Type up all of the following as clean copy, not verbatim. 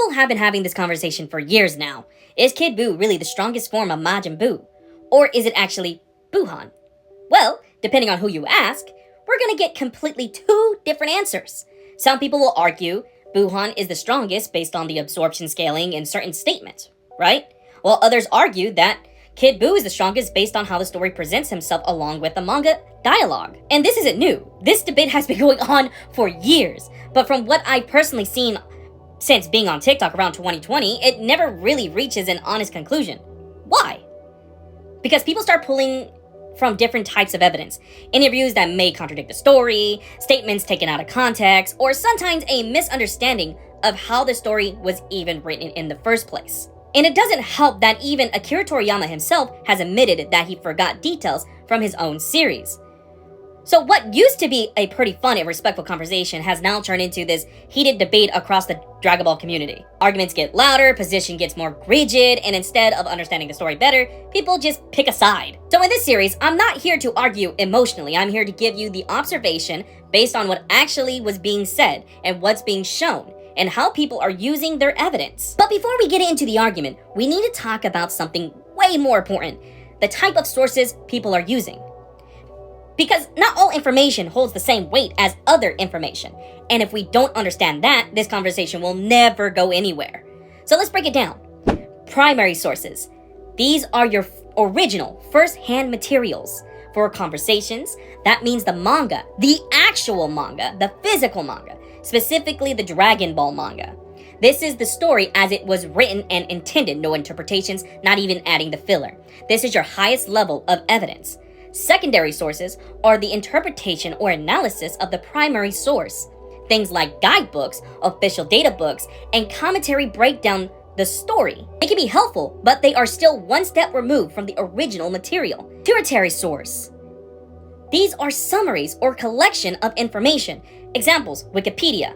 People have been having this conversation for years now. Is Kid Buu really the strongest form of Majin Buu? Or is it actually Buuhan? Well, depending on who you ask, we're gonna get completely two different answers. Some people will argue Buuhan is the strongest based on the absorption scaling in certain statements, right? While others argue that Kid Buu is the strongest based on how the story presents himself along with the manga dialogue. And this isn't new. This debate has been going on for years. But from what I've personally seen since being on TikTok around 2020, it never really reaches an honest conclusion. Why? Because people start pulling from different types of evidence. Interviews that may contradict the story, statements taken out of context, or sometimes a misunderstanding of how the story was even written in the first place. And it doesn't help that even Akira Toriyama himself has admitted that he forgot details from his own series. So what used to be a pretty fun and respectful conversation has now turned into this heated debate across the Dragon Ball community. Arguments get louder, position gets more rigid, and instead of understanding the story better, people just pick a side. So in this series, I'm not here to argue emotionally. I'm here to give you the observation based on what actually was being said and what's being shown, and how people are using their evidence. But before we get into the argument, we need to talk about something way more important: the type of sources people are using. Because not all information holds the same weight as other information. And if we don't understand that, this conversation will never go anywhere. So let's break it down. Primary sources. These are your original first-hand materials. For conversations, that means the manga, the actual manga, the physical manga, specifically the Dragon Ball manga. This is the story as it was written and intended, no interpretations, not even adding the filler. This is your highest level of evidence. Secondary sources are the interpretation or analysis of the primary source. Things like guidebooks, official data books, and commentary break down the story. They can be helpful, but they are still one step removed from the original material. Tertiary source. These are summaries or collection of information. Examples: Wikipedia,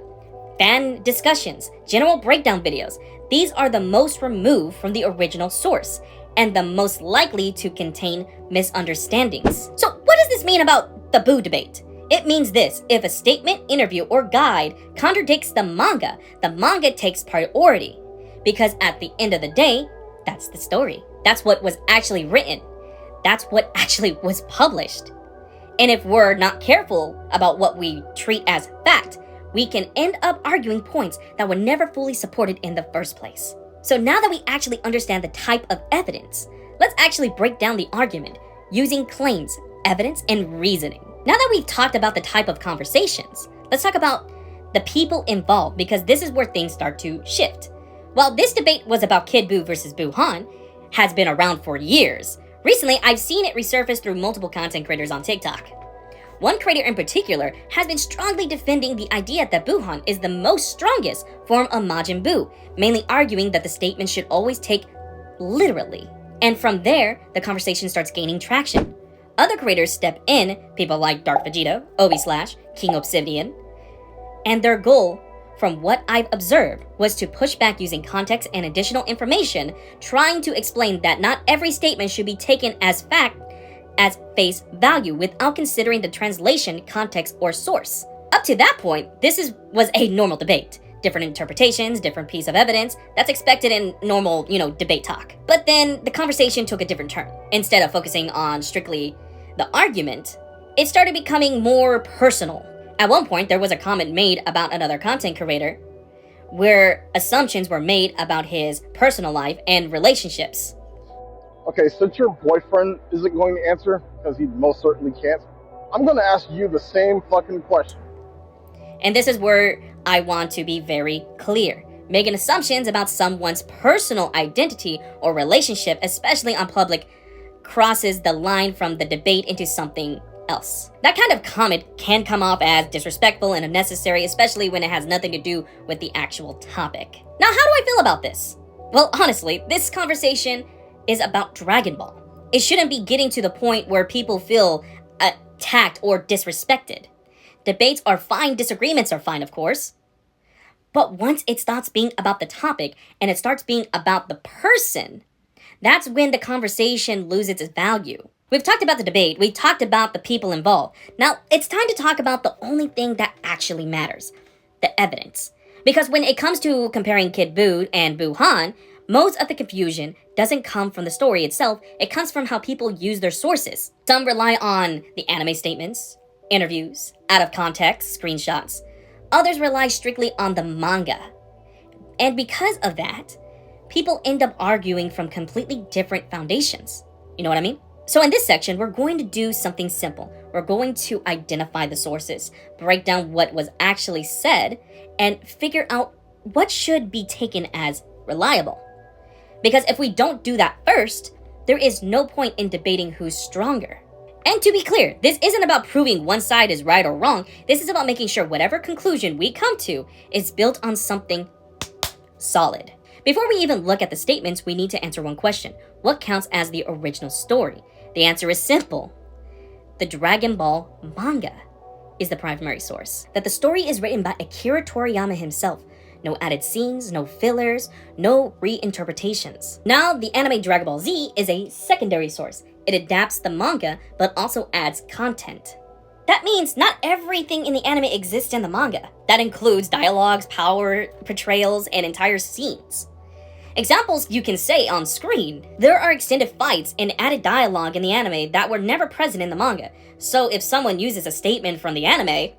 fan discussions, general breakdown videos. These are the most removed from the original source and the most likely to contain misunderstandings. So what does this mean about the Buu debate? It means this: if a statement, interview, or guide contradicts the manga takes priority. Because at the end of the day, that's the story. That's what was actually written. That's what actually was published. And if we're not careful about what we treat as fact, we can end up arguing points that were never fully supported in the first place. So now that we actually understand the type of evidence, let's actually break down the argument using claims, evidence, and reasoning. Now that we've talked about the type of conversations, let's talk about the people involved, because this is where things start to shift. While this debate was about Kid Buu versus Buuhan, has been around for years, recently I've seen it resurface through multiple content creators on TikTok. One creator in particular has been strongly defending the idea that Buuhan is the most strongest form of Majin Buu, mainly arguing that the statement should always take literally. And from there, the conversation starts gaining traction. Other creators step in, people like Dark Vegeta, Obi Slash, King Obsidian, and their goal, from what I've observed, was to push back using context and additional information, trying to explain that not every statement should be taken as fact as face value without considering the translation, context, or source. Up to that point, this was a normal debate. Different interpretations, different piece of evidence. That's expected in normal, debate talk. But then the conversation took a different turn. Instead of focusing on strictly the argument, it started becoming more personal. At one point, there was a comment made about another content creator where assumptions were made about his personal life and relationships. Okay, since your boyfriend isn't going to answer, because he most certainly can't, I'm going to ask you the same fucking question. And this is where I want to be very clear. Making assumptions about someone's personal identity or relationship, especially on public, crosses the line from the debate into something else. That kind of comment can come off as disrespectful and unnecessary, especially when it has nothing to do with the actual topic. Now, how do I feel about this? Well, honestly, this conversation is about Dragon Ball. It shouldn't be getting to the point where people feel attacked or disrespected. Debates are fine, disagreements are fine, of course. But once it stops being about the topic and it starts being about the person, that's when the conversation loses its value. We've talked about the debate, we've talked about the people involved. Now, it's time to talk about the only thing that actually matters: the evidence. Because when it comes to comparing Kid Buu and Buuhan, most of the confusion doesn't come from the story itself, it comes from how people use their sources. Some rely on the anime statements, interviews, out of context, screenshots. Others rely strictly on the manga. And because of that, people end up arguing from completely different foundations. You know what I mean? So in this section, we're going to do something simple. We're going to identify the sources, break down what was actually said, and figure out what should be taken as reliable. Because if we don't do that first, there is no point in debating who's stronger. And to be clear, this isn't about proving one side is right or wrong. This is about making sure whatever conclusion we come to is built on something solid. Before we even look at the statements, we need to answer one question. What counts as the original story? The answer is simple. The Dragon Ball manga is the primary source. That the story is written by Akira Toriyama himself. No added scenes, no fillers, no reinterpretations. Now, the anime Dragon Ball Z is a secondary source. It adapts the manga, but also adds content. That means not everything in the anime exists in the manga. That includes dialogues, power, portrayals, and entire scenes. Examples you can say on screen. There are extended fights and added dialogue in the anime that were never present in the manga. So if someone uses a statement from the anime,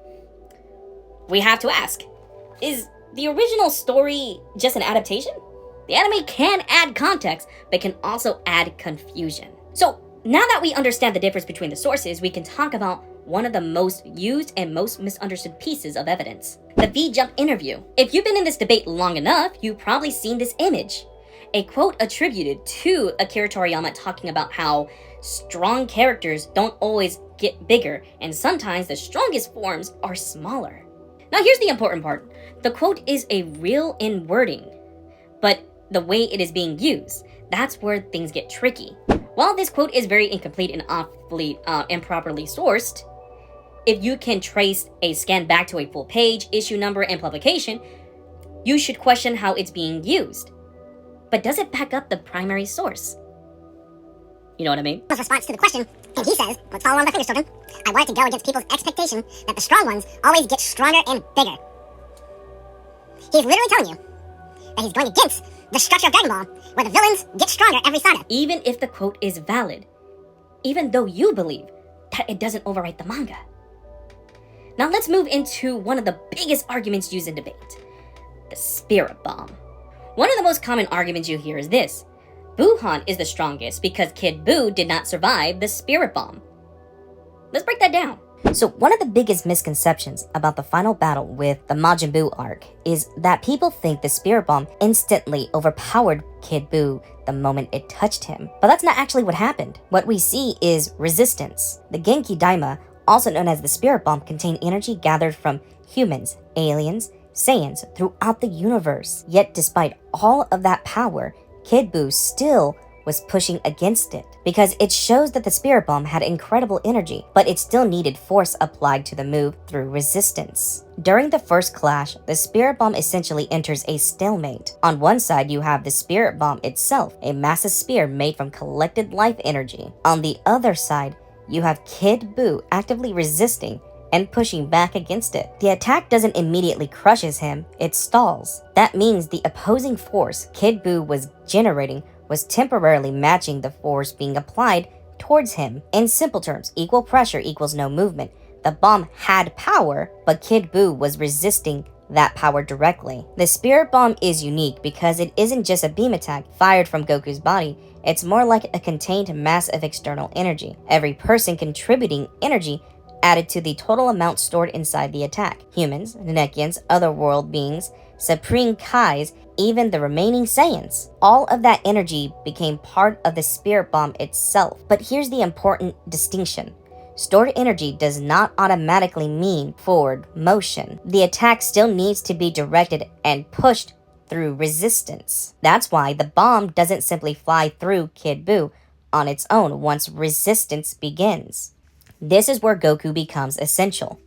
we have to ask, is the original story just an adaptation? The anime can add context, but can also add confusion. So now that we understand the difference between the sources, we can talk about one of the most used and most misunderstood pieces of evidence. The V-Jump interview. If you've been in this debate long enough, you've probably seen this image. A quote attributed to Akira Toriyama talking about how strong characters don't always get bigger, and sometimes the strongest forms are smaller. Now here's the important part. The quote is a real in wording, but the way it is being used, that's where things get tricky. While this quote is very incomplete and awfully improperly sourced, if you can trace a scan back to a full page, issue number, and publication, you should question how it's being used. But does it back up the primary source? You know what I mean? His response to the question, and he says, let's follow on my fingers, children. I wanted to go against people's expectation that the strong ones always get stronger and bigger. He's literally telling you that he's going against the structure of Dragon Ball, where the villains get stronger every saga. Even if the quote is valid, even though you believe that it doesn't overwrite the manga. Now let's move into one of the biggest arguments used in debate, the spirit bomb. One of the most common arguments you hear is this: Buuhan is the strongest because Kid Buu did not survive the spirit bomb. Let's break that down. So one of the biggest misconceptions about the final battle with the Majin Buu arc is that people think the spirit bomb instantly overpowered Kid Buu the moment it touched him. But that's not actually what happened. What we see is resistance. The Genki Daima, also known as the spirit bomb, contain energy gathered from humans, aliens, Saiyans throughout the universe. Yet despite all of that power, Kid Buu still was pushing against it, because it shows that the spirit bomb had incredible energy, but it still needed force applied to the move through resistance. During the first clash, the spirit bomb essentially enters a stalemate. On one side, you have the spirit bomb itself, a massive spear made from collected life energy. On the other side, you have Kid Buu actively resisting and pushing back against it. The attack doesn't immediately crushes him, it stalls. That means the opposing force Kid Buu was generating was temporarily matching the force being applied towards him. In simple terms, equal pressure equals no movement. The bomb had power, but Kid Buu was resisting that power directly. The spirit bomb is unique because it isn't just a beam attack fired from Goku's body, it's more like a contained mass of external energy. Every person contributing energy added to the total amount stored inside the attack. Humans, Namekians, other world beings, Supreme Kais, even the remaining Saiyans. All of that energy became part of the spirit bomb itself. But here's the important distinction. Stored energy does not automatically mean forward motion. The attack still needs to be directed and pushed through resistance. That's why the bomb doesn't simply fly through Kid Buu on its own once resistance begins. This is where Goku becomes essential.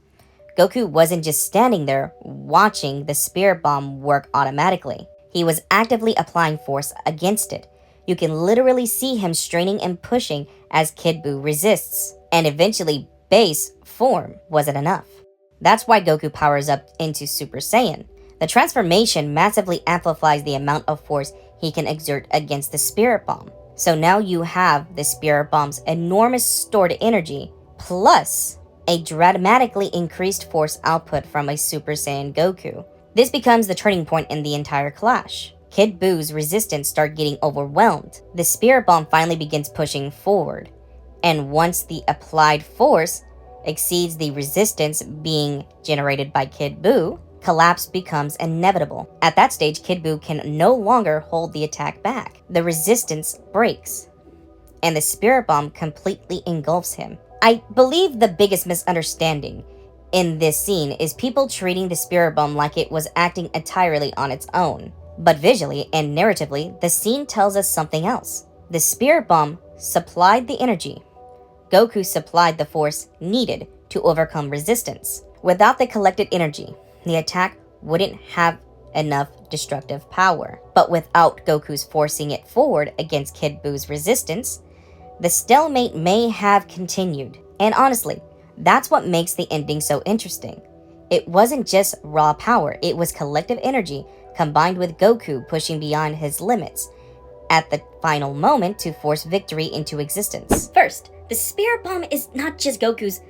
Goku wasn't just standing there watching the spirit bomb work automatically. He was actively applying force against it. You can literally see him straining and pushing as Kid Buu resists. And eventually, base form wasn't enough. That's why Goku powers up into Super Saiyan. The transformation massively amplifies the amount of force he can exert against the Spirit Bomb. So now you have the Spirit Bomb's enormous stored energy, plus a dramatically increased force output from a Super Saiyan Goku. This becomes the turning point in the entire clash. Kid Buu's resistance start getting overwhelmed. The Spirit Bomb finally begins pushing forward, and once the applied force exceeds the resistance being generated by Kid Buu, collapse becomes inevitable. At that stage, Kid Buu can no longer hold the attack back. The resistance breaks, and the Spirit Bomb completely engulfs him. I believe the biggest misunderstanding in this scene is people treating the Spirit Bomb like it was acting entirely on its own. But visually and narratively, the scene tells us something else. The Spirit Bomb supplied the energy. Goku supplied the force needed to overcome resistance. Without the collected energy, the attack wouldn't have enough destructive power. But without Goku's forcing it forward against Kid Buu's resistance, the stalemate may have continued. And honestly, that's what makes the ending so interesting. It wasn't just raw power, it was collective energy combined with Goku pushing beyond his limits at the final moment to force victory into existence. First, the Spirit Bomb is not just Goku's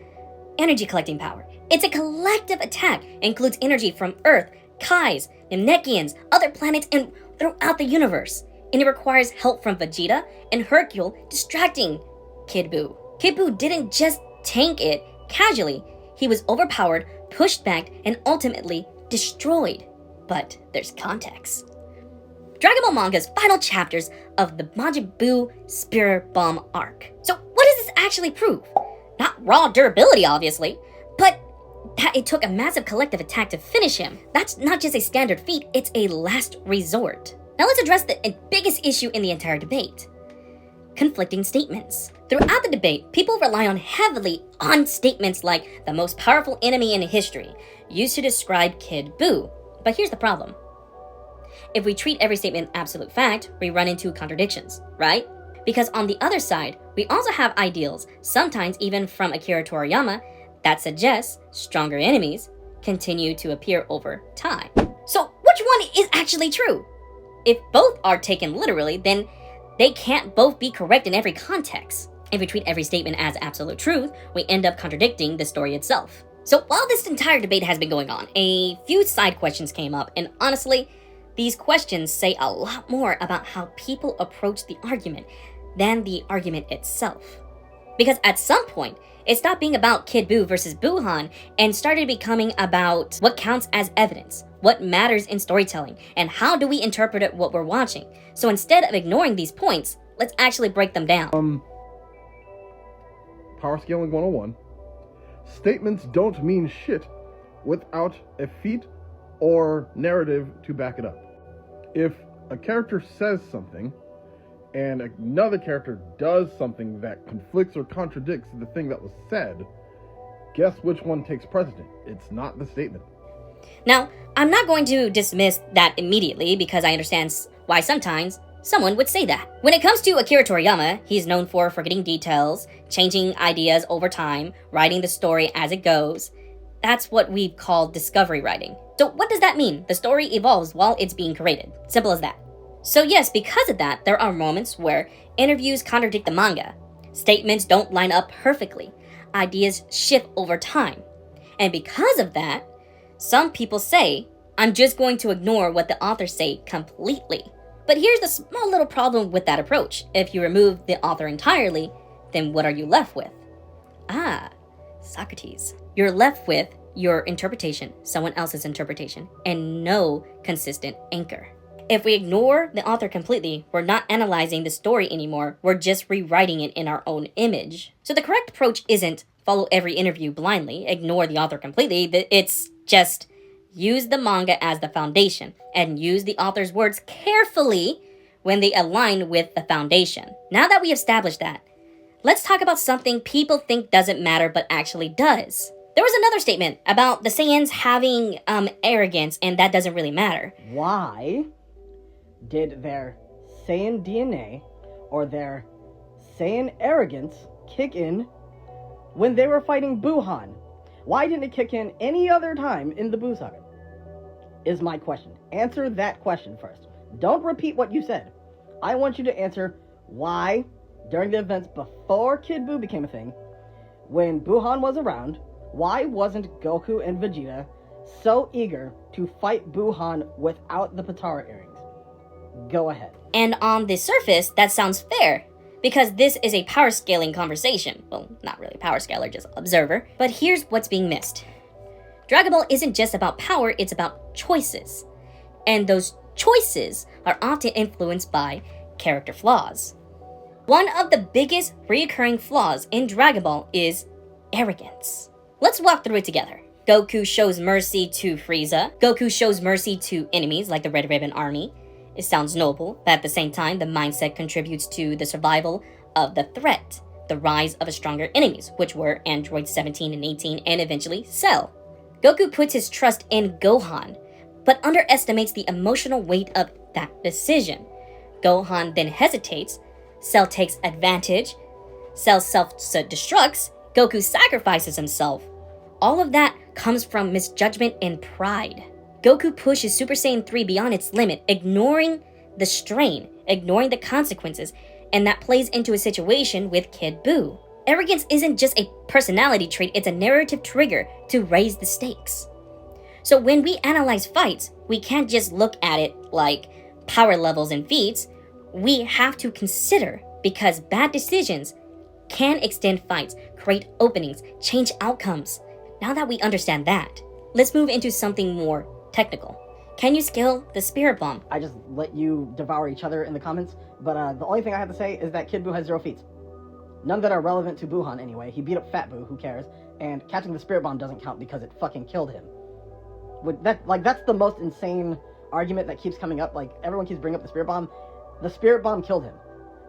energy collecting power. It's a collective attack. It includes energy from Earth, Kais, Namekians, other planets, and throughout the universe. And it requires help from Vegeta and Hercule distracting Kid Buu. Kid Buu didn't just tank it casually. He was overpowered, pushed back, and ultimately destroyed. But there's context. Dragon Ball Manga's final chapters of the Majin Buu Spirit Bomb arc. So what does this actually prove? Not raw durability, obviously, but that it took a massive collective attack to finish him. That's not just a standard feat, it's a last resort. Now let's address the biggest issue in the entire debate. Conflicting statements. Throughout the debate, people rely heavily on statements like the most powerful enemy in history, used to describe Kid Buu. But here's the problem. If we treat every statement absolute fact, we run into contradictions, right? Because on the other side, we also have ideals, sometimes even from Akira Toriyama, that suggests stronger enemies continue to appear over time. So which one is actually true? If both are taken literally, then they can't both be correct in every context. If we treat every statement as absolute truth, we end up contradicting the story itself. So while this entire debate has been going on, a few side questions came up, and honestly, these questions say a lot more about how people approach the argument than the argument itself. Because at some point, it stopped being about Kid Buu versus Buuhan and started becoming about what counts as evidence, what matters in storytelling, and how do we interpret what we're watching. So instead of ignoring these points, let's actually break them down. Power Scaling 101. Statements don't mean shit without a feat or narrative to back it up. If a character says something and another character does something that conflicts or contradicts the thing that was said, guess which one takes precedent? It's not the statement. Now, I'm not going to dismiss that immediately because I understand why sometimes someone would say that. When it comes to Akira Toriyama, he's known for forgetting details, changing ideas over time, writing the story as it goes. That's what we call discovery writing. So what does that mean? The story evolves while it's being created. Simple as that. So yes, because of that, there are moments where interviews contradict the manga. Statements don't line up perfectly. Ideas shift over time. And because of that, some people say, I'm just going to ignore what the authors say completely. But here's the small little problem with that approach. If you remove the author entirely, then what are you left with? Socrates. You're left with your interpretation, someone else's interpretation, and no consistent anchor. If we ignore the author completely, we're not analyzing the story anymore, we're just rewriting it in our own image. So the correct approach isn't follow every interview blindly, ignore the author completely, it's just use the manga as the foundation and use the author's words carefully when they align with the foundation. Now that we established that, let's talk about something people think doesn't matter but actually does. There was another statement about the Saiyans having arrogance and that doesn't really matter. Why did their Saiyan DNA or their Saiyan arrogance kick in when they were fighting Buuhan? Why didn't it kick in any other time in the Buu saga? is my question. Answer that question first. Don't repeat what you said. I want you to answer why, during the events before Kid Buu became a thing, when Buuhan was around, why wasn't Goku and Vegeta so eager to fight Buuhan without the Patara earrings? Go ahead. And on the surface, that sounds fair, because this is a power scaling conversation. Well, not really power scaler, just observer. But here's what's being missed. Dragon Ball isn't just about power, it's about choices. And those choices are often influenced by character flaws. One of the biggest recurring flaws in Dragon Ball is arrogance. Let's walk through it together. Goku shows mercy to Frieza. Goku shows mercy to enemies like the Red Ribbon Army. It sounds noble, but at the same time, the mindset contributes to the survival of the threat, the rise of a stronger enemies, which were Android 17 and 18 and eventually Cell. Goku puts his trust in Gohan, but underestimates the emotional weight of that decision. Gohan then hesitates, Cell takes advantage, Cell self-destructs, Goku sacrifices himself. All of that comes from misjudgment and pride. Goku pushes Super Saiyan 3 beyond its limit, ignoring the strain, ignoring the consequences, and that plays into a situation with Kid Buu. Arrogance isn't just a personality trait, it's a narrative trigger to raise the stakes. So when we analyze fights, we can't just look at it like power levels and feats. We have to consider, because bad decisions can extend fights, create openings, change outcomes. Now that we understand that, let's move into something more technical. Can you scale the Spirit Bomb? I just let you devour each other in the comments, but the only thing I have to say is that Kid Buu has 0 feats. None that are relevant to Buuhan anyway. He beat up Fat Buu, who cares? And catching the Spirit Bomb doesn't count because it fucking killed him. That's the most insane argument that keeps coming up. Like, everyone keeps bringing up the Spirit Bomb. The Spirit Bomb killed him.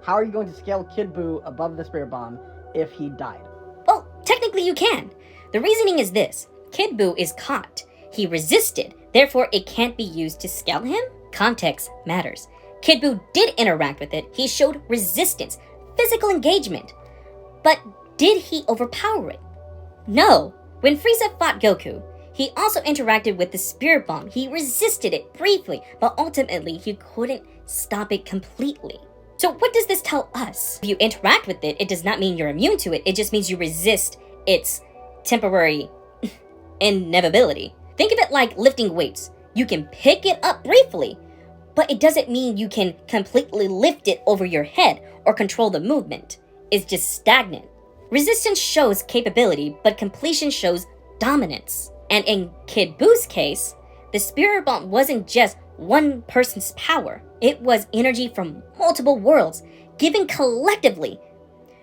How are you going to scale Kid Buu above the Spirit Bomb if he died? Well, technically you can. The reasoning is this. Kid Buu is caught. He resisted, therefore it can't be used to scale him? Context matters. Kid Buu did interact with it. He showed resistance, physical engagement. But did he overpower it? No. When Frieza fought Goku, he also interacted with the Spirit Bomb. He resisted it briefly, but ultimately he couldn't stop it completely. So what does this tell us? If you interact with it, it does not mean you're immune to it. It just means you resist its temporary inevitability. Think of it like lifting weights. You can pick it up briefly, but it doesn't mean you can completely lift it over your head or control the movement. It's just stagnant. Resistance shows capability, but completion shows dominance. And in Kid Buu's case, the Spirit Bomb wasn't just one person's power. It was energy from multiple worlds, given collectively,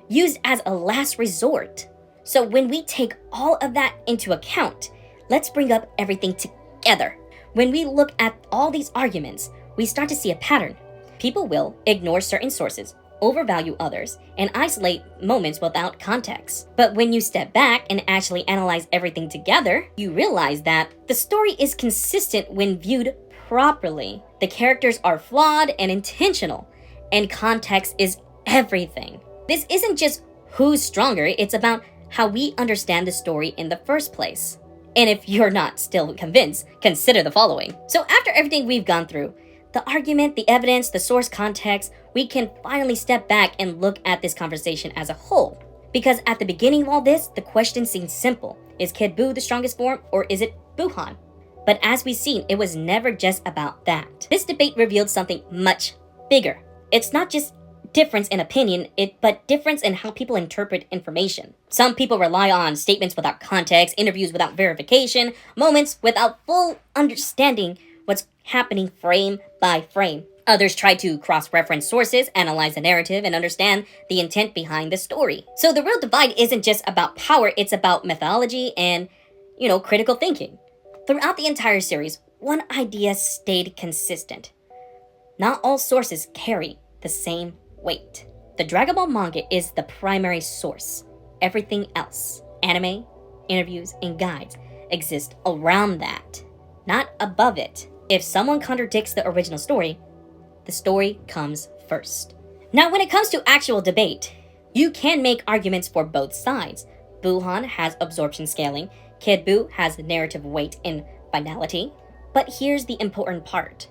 used as a last resort. So when we take all of that into account, let's bring up everything together. When we look at all these arguments, we start to see a pattern. People will ignore certain sources, overvalue others, and isolate moments without context. But when you step back and actually analyze everything together, you realize that the story is consistent when viewed properly. The characters are flawed and intentional, and context is everything. This isn't just who's stronger, it's about how we understand the story in the first place. And if you're not still convinced, consider the following. So after everything we've gone through, the argument, the evidence, the source context, we can finally step back and look at this conversation as a whole. Because at the beginning of all this, the question seems simple. Is Kid Buu the strongest form, or is it Buuhan? But as we've seen, it was never just about that. This debate revealed something much bigger. It's not just difference in opinion, but difference in how people interpret information. Some people rely on statements without context, interviews without verification, moments without full understanding what's happening frame by frame. Others try to cross-reference sources, analyze the narrative, and understand the intent behind the story. So the real divide isn't just about power, it's about methodology and, critical thinking. Throughout the entire series, one idea stayed consistent. Not all sources carry the same weight. The Dragon Ball manga is the primary source. Everything else, anime, interviews, and guides, exist around that, not above it. If someone contradicts the original story, the story comes first. Now, when it comes to actual debate, you can make arguments for both sides. Buuhan has absorption scaling, Kid Buu has narrative weight and finality. But here's the important part.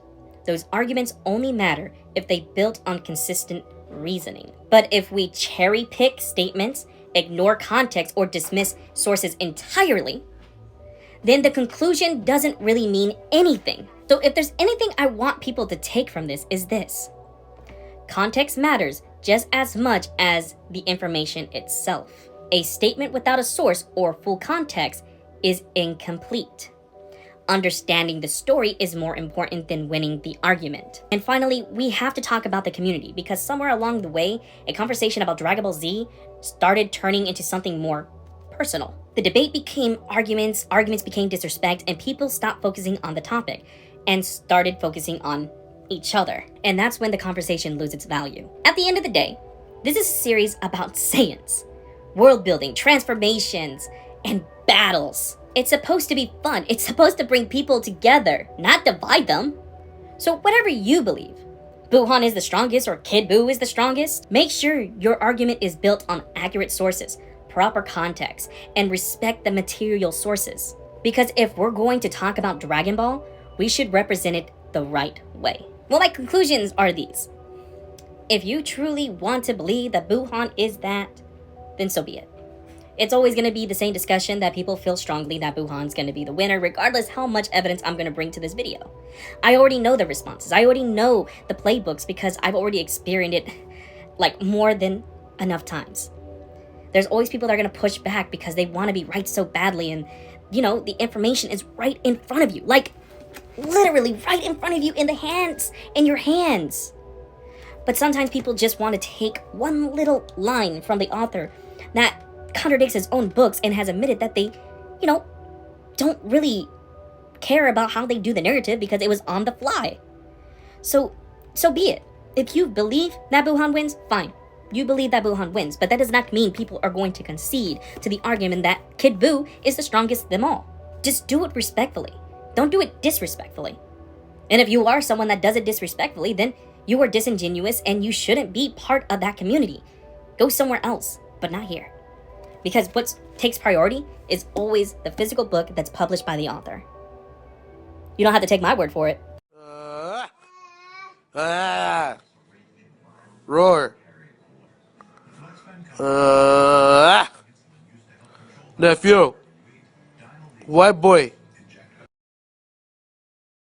Those arguments only matter if they built on consistent reasoning. But if we cherry pick statements, ignore context, or dismiss sources entirely, then the conclusion doesn't really mean anything. So if there's anything I want people to take from this is this. Context matters just as much as the information itself. A statement without a source or full context is incomplete. Understanding the story is more important than winning the argument. And finally, we have to talk about the community, because somewhere along the way, a conversation about Dragon Ball Z started turning into something more personal. The debate became arguments became disrespect, and people stopped focusing on the topic and started focusing on each other. And that's when the conversation loses its value. At the end of the day, this is a series about Saiyans, world building, transformations, and battles. It's supposed to be fun. It's supposed to bring people together, not divide them. So whatever you believe, Buuhan is the strongest or Kid Buu is the strongest, make sure your argument is built on accurate sources, proper context, and respect the material sources. Because if we're going to talk about Dragon Ball, we should represent it the right way. Well, my conclusions are these. If you truly want to believe that Buuhan is that, then so be it. It's always going to be the same discussion that people feel strongly that Buuhan's going to be the winner, regardless how much evidence I'm going to bring to this video. I already know the responses. I already know the playbooks because I've already experienced it like more than enough times. There's always people that are going to push back because they want to be right so badly, and you know, the information is right in front of you, like literally right in front of you, in your hands. But sometimes people just want to take one little line from the author that contradicts his own books and has admitted that they, don't really care about how they do the narrative because it was on the fly. So be it. If you believe that Buuhan wins, fine. You believe that Buuhan wins, but that does not mean people are going to concede to the argument that Kid Buu is the strongest of them all. Just do it respectfully. Don't do it disrespectfully. And if you are someone that does it disrespectfully, then you are disingenuous and you shouldn't be part of that community. Go somewhere else, but not here. Because what takes priority is always the physical book that's published by the author. You don't have to take my word for it. Roar. Nephew. White boy.